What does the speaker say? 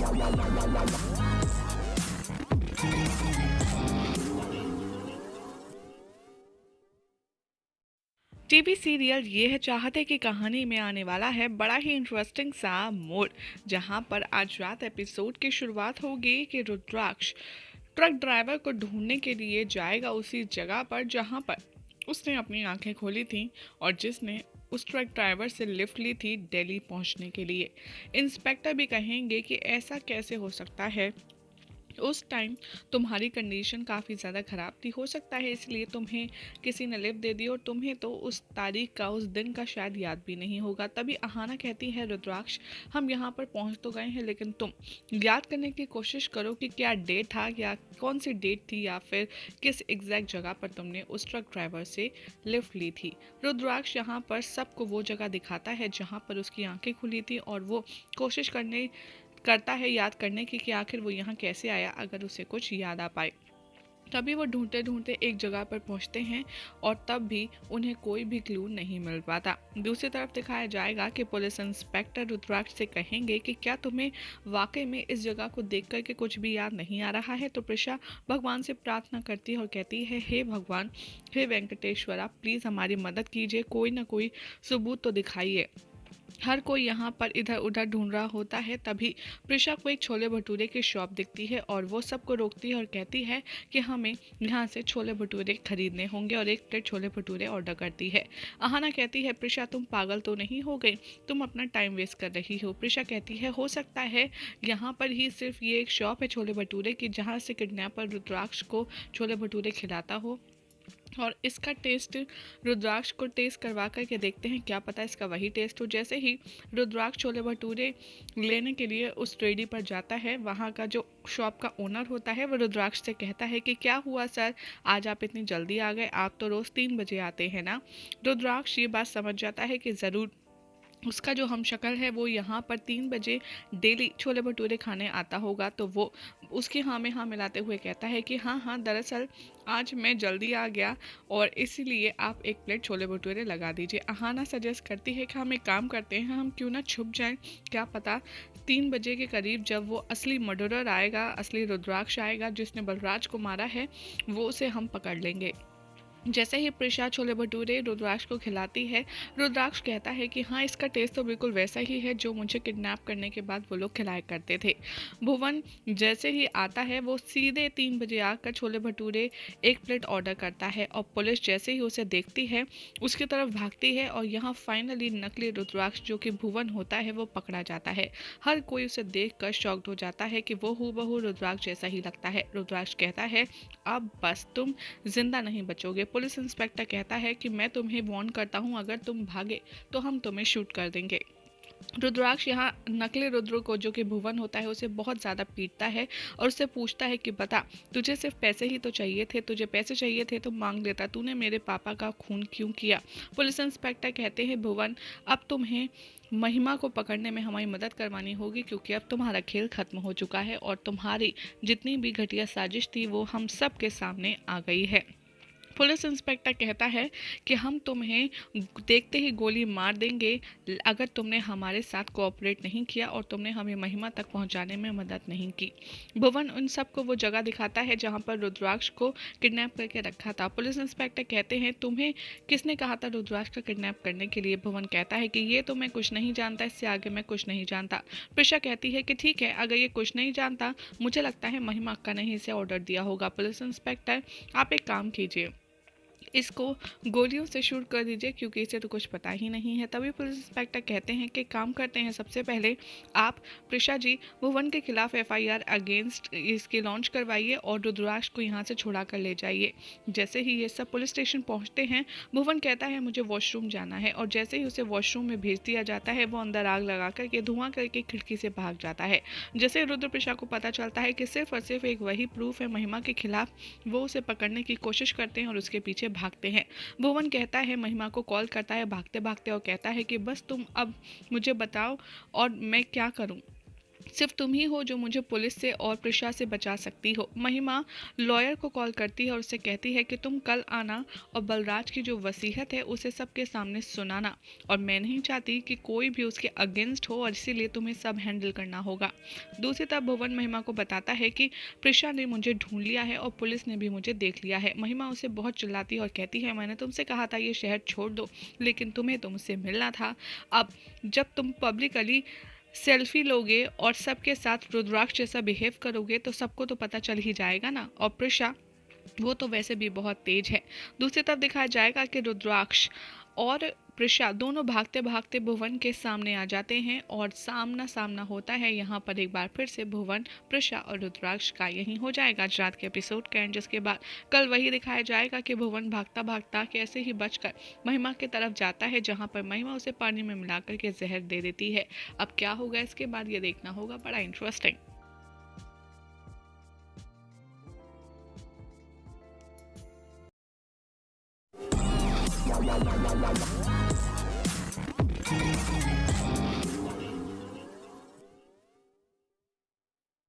TV serial ये है चाहते की कहानी में आने वाला है बड़ा ही इंटरेस्टिंग सा मोड़, जहां पर आज रात एपिसोड की शुरुआत होगी कि रुद्राक्ष ट्रक ड्राइवर को ढूंढने के लिए जाएगा उसी जगह पर जहां पर उसने अपनी आंखें खोली थी और जिसने उस ट्रक ड्राइवर से लिफ्ट ली थी दिल्ली पहुंचने के लिए। इंस्पेक्टर भी कहेंगे कि ऐसा कैसे हो सकता है, उस टाइम तुम्हारी कंडीशन काफ़ी ज़्यादा ख़राब थी, हो सकता है इसलिए तुम्हें किसी ने लिफ्ट दे दी और तुम्हें तो उस तारीख का, उस दिन का शायद याद भी नहीं होगा। तभी अहाना कहती है रुद्राक्ष, हम यहाँ पर पहुँच तो गए हैं लेकिन तुम याद करने की कोशिश करो कि क्या डेट था या कौन सी डेट थी या फिर किस एग्जैक्ट जगह पर तुमने उस ट्रक ड्राइवर से लिफ्ट ली थी। रुद्राक्ष यहाँ पर सबको वो जगह दिखाता है जहाँ पर उसकी आंखें खुली थी और वो कोशिश करता है याद करने की कि आखिर वो यहाँ कैसे आया, अगर उसे कुछ याद आ पाए। तभी वो ढूंढते ढूंढते एक जगह पर पहुंचते हैं और तब भी उन्हें कोई भी क्लू नहीं मिल पाता। दूसरी तरफ दिखाया जाएगा कि पुलिस इंस्पेक्टर रुद्राक्ष से कहेंगे कि क्या तुम्हें वाकई में इस जगह को देख कर के कुछ भी याद नहीं आ रहा है। तो प्रिशा भगवान से प्रार्थना करती है और कहती है, हे भगवान, हे वेंकटेश्वरा, प्लीज़ हमारी मदद कीजिए, कोई ना कोई सबूत तो दिखाइए। हर कोई यहाँ पर इधर उधर ढूंढ रहा होता है। तभी प्रिशा को एक छोले भटूरे की शॉप दिखती है और वो सबको रोकती है और कहती है कि हमें यहाँ से छोले भटूरे खरीदने होंगे और एक प्लेट छोले भटूरे ऑर्डर करती है। अहाना कहती है, प्रिशा तुम पागल तो नहीं हो गई, तुम अपना टाइम वेस्ट कर रही हो। प्रिशा कहती है, हो सकता है यहाँ पर ही सिर्फ ये एक शॉप है छोले भटूरे की जहाँ से किडनैपर रुद्राक्ष को छोले भटूरे खिलाता हो और इसका टेस्ट रुद्राक्ष को टेस्ट करवा करके देखते हैं, क्या पता इसका वही टेस्ट हो। जैसे ही रुद्राक्ष छोले भटूरे लेने के लिए उस रेडी पर जाता है, वहाँ का जो शॉप का ओनर होता है वो रुद्राक्ष से कहता है कि क्या हुआ सर, आज आप इतनी जल्दी आ गए, आप तो रोज़ 3 बजे आते हैं ना। रुद्राक्ष ये बात समझ जाता है कि ज़रूर उसका जो हम शक्ल है वो यहाँ पर 3 बजे डेली छोले भटूरे खाने आता होगा। तो वो उसकी हाँ में हाँ मिलाते हुए कहता है कि हाँ हाँ, दरअसल आज मैं जल्दी आ गया और इसीलिए आप एक प्लेट छोले भटूरे लगा दीजिए। अहाना सजेस्ट करती है कि हम एक काम करते हैं, हम क्यों ना छुप जाएं, क्या पता 3 बजे के करीब जब वो असली मर्डरर आएगा, असली रुद्राक्ष आएगा जिसने बलराज को मारा है, वो उसे हम पकड़ लेंगे। जैसे ही प्रिशा छोले भटूरे रुद्राक्ष को खिलाती है, रुद्राक्ष कहता है कि हाँ, इसका टेस्ट तो बिल्कुल वैसा ही है जो मुझे किडनैप करने के बाद वो लोग खिलाया करते थे। भुवन जैसे ही आता है वो सीधे 3 बजे आकर छोले भटूरे एक प्लेट ऑर्डर करता है और पुलिस जैसे ही उसे देखती है उसकी तरफ भागती है और यहाँ फाइनली नकली रुद्राक्ष जो कि भुवन होता है वो पकड़ा जाता है। हर कोई उसे देख कर शॉक्ड हो जाता है कि वो हूबहू रुद्राक्ष जैसा ही लगता है। रुद्राक्ष कहता है, अब बस तुम जिंदा नहीं बचोगे। पुलिस इंस्पेक्टर कहता है कि मैं तुम्हें वार्न करता हूं, अगर तुम भागे तो हम तुम्हें शूट कर देंगे। रुद्राक्ष यहाँ नकली रुद्र को जो कि भुवन होता है उसे बहुत ज़्यादा पीटता है और उससे पूछता है कि बता, तुझे सिर्फ पैसे ही तो चाहिए थे, तुझे पैसे चाहिए थे तो मांग लेता, तूने मेरे पापा का खून क्यों किया। पुलिस इंस्पेक्टर कहते हैं, भुवन, अब तुम्हें महिमा को पकड़ने में हमारी मदद करवानी होगी क्योंकि अब तुम्हारा खेल खत्म हो चुका है और तुम्हारी जितनी भी घटिया साजिश थी वो हम सब के सामने आ गई है। पुलिस इंस्पेक्टर कहता है कि हम तुम्हें देखते ही गोली मार देंगे अगर तुमने हमारे साथ कोऑपरेट नहीं किया और तुमने हमें महिमा तक पहुंचाने में मदद नहीं की। भुवन उन सबको वो जगह दिखाता है जहां पर रुद्राक्ष को किडनैप करके रखा था। पुलिस इंस्पेक्टर कहते हैं, तुम्हें किसने कहा था रुद्राक्ष का किडनैप करने के लिए। भुवन कहता है कि ये तो मैं कुछ नहीं जानता, इससे आगे मैं कुछ नहीं जानता। प्रिशा कहती है कि ठीक है, अगर ये कुछ नहीं जानता, मुझे लगता है महिमा अक्का ने इसे ऑर्डर दिया होगा। पुलिस इंस्पेक्टर, आप एक काम कीजिए, इसको गोलियों से शूट कर दीजिए क्योंकि इसे तो कुछ पता ही नहीं है। तभी पुलिस इंस्पेक्टर कहते हैं कि काम करते हैं, सबसे पहले आप प्रिशा जी भुवन के खिलाफ एफआईआर अगेंस्ट इसकी लॉन्च करवाइए और रुद्राक्ष को यहाँ से छुड़ा कर ले जाइए। जैसे ही ये सब पुलिस स्टेशन पहुँचते हैं, भुवन कहता है मुझे वॉशरूम जाना है और जैसे ही उसे वॉशरूम में भेज दिया जाता है वो अंदर आग लगा करके धुआं करके खिड़की से भाग जाता है। जैसे रुद्र प्रिशा को पता चलता है कि सिर्फ और सिर्फ एक वही प्रूफ है महिमा के खिलाफ, वो उसे पकड़ने की कोशिश करते हैं और उसके पीछे भागते हैं। भुवन कहता है, महिमा को कॉल करता है भागते भागते और कहता है कि बस तुम अब मुझे बताओ और मैं क्या करूं। सिर्फ तुम ही हो जो मुझे पुलिस से और प्रिशा से बचा सकती हो। महिमा लॉयर को कॉल करती है और उससे कहती है कि तुम कल आना और बलराज की जो वसीयत है उसे सबके सामने सुनाना, और मैं नहीं चाहती कि कोई भी उसके अगेंस्ट हो, और इसीलिए तुम्हें सब हैंडल करना होगा। दूसरी तरफ भुवन महिमा को बताता है कि प्रिशा ने मुझे ढूंढ लिया है और पुलिस ने भी मुझे देख लिया है। महिमा उसे बहुत चिल्लाती है और कहती है, मैंने तुमसे कहा था ये शहर छोड़ दो, लेकिन तुम्हें तुमसे मिलना था। अब जब तुम पब्लिकली सेल्फी लोगे और सबके साथ रुद्राक्ष जैसा बिहेव करोगे तो सबको तो पता चल ही जाएगा ना। और प्रिशा, वो तो वैसे भी बहुत तेज है। दूसरी तरफ दिखाया जाएगा कि रुद्राक्ष और प्रिशा दोनों भागते भागते भुवन के सामने आ जाते हैं और सामना सामना होता है। यहाँ पर एक बार फिर से भुवन, प्रिशा और रुद्राक्ष का यही हो जाएगा आज रात के एपिसोड का एंड, जिसके बाद कल वही दिखाया जाएगा कि भुवन भागता भागता कैसे ही बचकर महिमा की तरफ जाता है, जहाँ पर महिमा उसे पानी में मिलाकर के जहर दे देती है। अब क्या होगा इसके बाद ये देखना होगा, बड़ा इंटरेस्टिंग।